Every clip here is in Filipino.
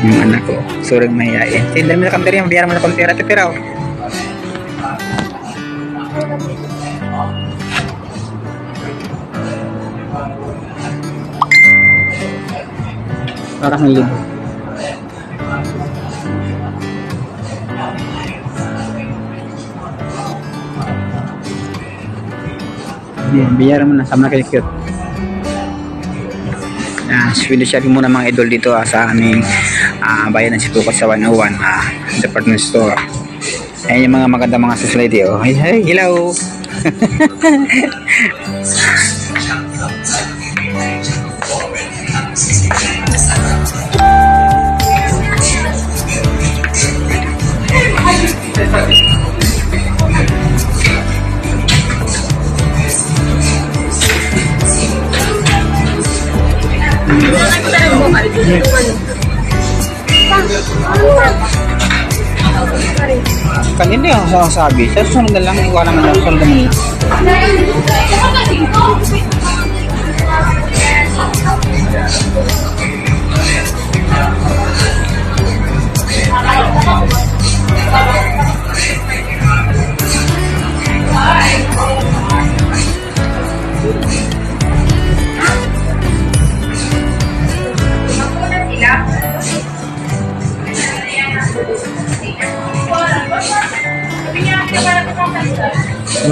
Yung anak ko, surang mahihain. Tindan mo na kami rin, mabiyaran mo na kami tira-tira. Parang libo. Biyaran mo na, sama na kayo cute. Swedish shopping muna mga idol dito sa aming bayan ng Sipukot sa 101 department store. Ayan yung mga magandang mga society. Oh. Hey, hey, hello! กันini yang saya sabi, saya susunod na lang, iwanan mo lang, susunod na lang.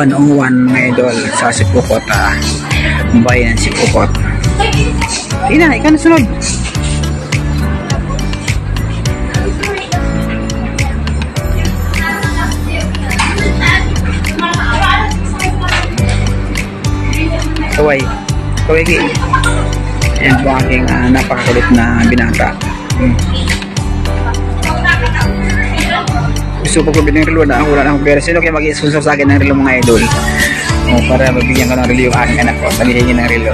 One-on-one mga idol sa Sipukot, bayan ng Sipukot. Ina, ikaw na sunod. Kaway Gi. Ayan po aking napakakulit na binata. Gusto ko bilhin ng relo na wala na akong pera. Sino kaya mag-i-sponsor sa akin ng relo mga idol? Para mabigyan ko ng relo yung aking anak ko. Sabihin ng relo.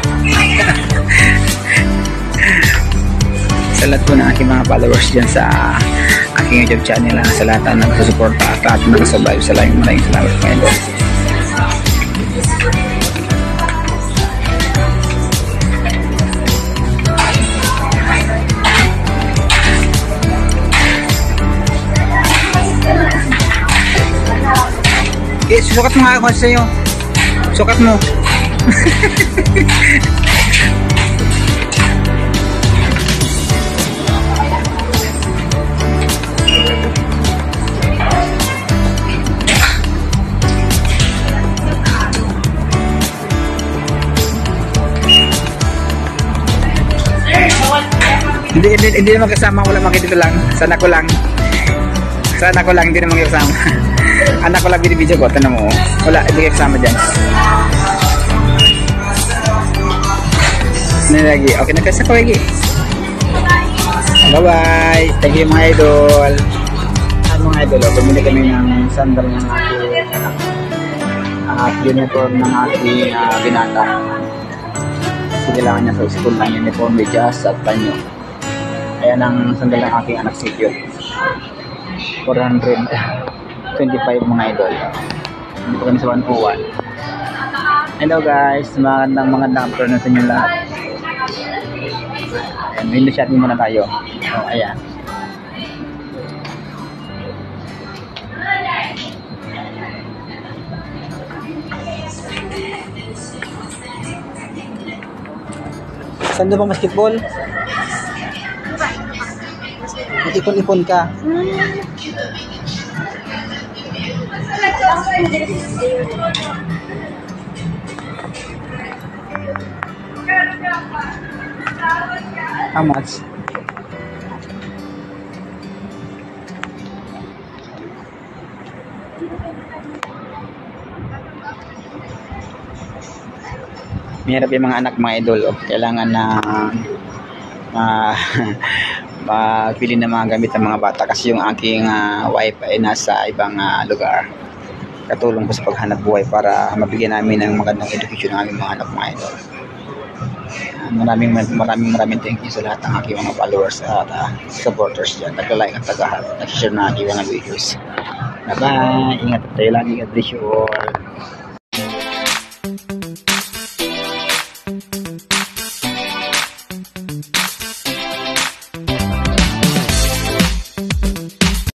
Sa lahat po ng aking mga followers dyan sa aking YouTube channel, sa lahat na nagsusuporta at lahat na nakasurvive sa live. Maraming salamat mga idol. Okay, sukat mo nga ako sa'yo. Sukat mo. Hindi naman kasama, wala makikita lang. Sana ko lang, hindi naman kasama. Anak ko lang binibidyo ko, tanong mo. Wala, hindi kasama dyan. Nilagi. Okay, nagkasa ko lagi. Bye-bye. Thank you mga idol. Mga idol, bumili kami ng sandal ng aking uniform ng aking binata. Kasi kailangan niya sa school ng uniform, medyas at panyo. Ayan ang sandal ng aking anak si Cute. 425 mga idol. Dito kami sa 101. Hello guys, magandang afternoon sa inyo lahat. Ayan, window shopping muna tayo. Ayan. Saan doon bang basketball? Ipon-ipon ka. How much? Mahirap yung mga anak mga idol. Kailangan na magpili ng mga gamit ng mga bata kasi yung aking wife ay nasa ibang lugar. Katulong ko sa paghanap buhay para mabigyan namin ng magandang education ng aming mga anak mga idol. Maraming thank you sa lahat ng aking mga followers at supporters dyan. Nag-like at nag-share na aking mga videos. Bye bye! Ingat tayo lagi. God bless you all.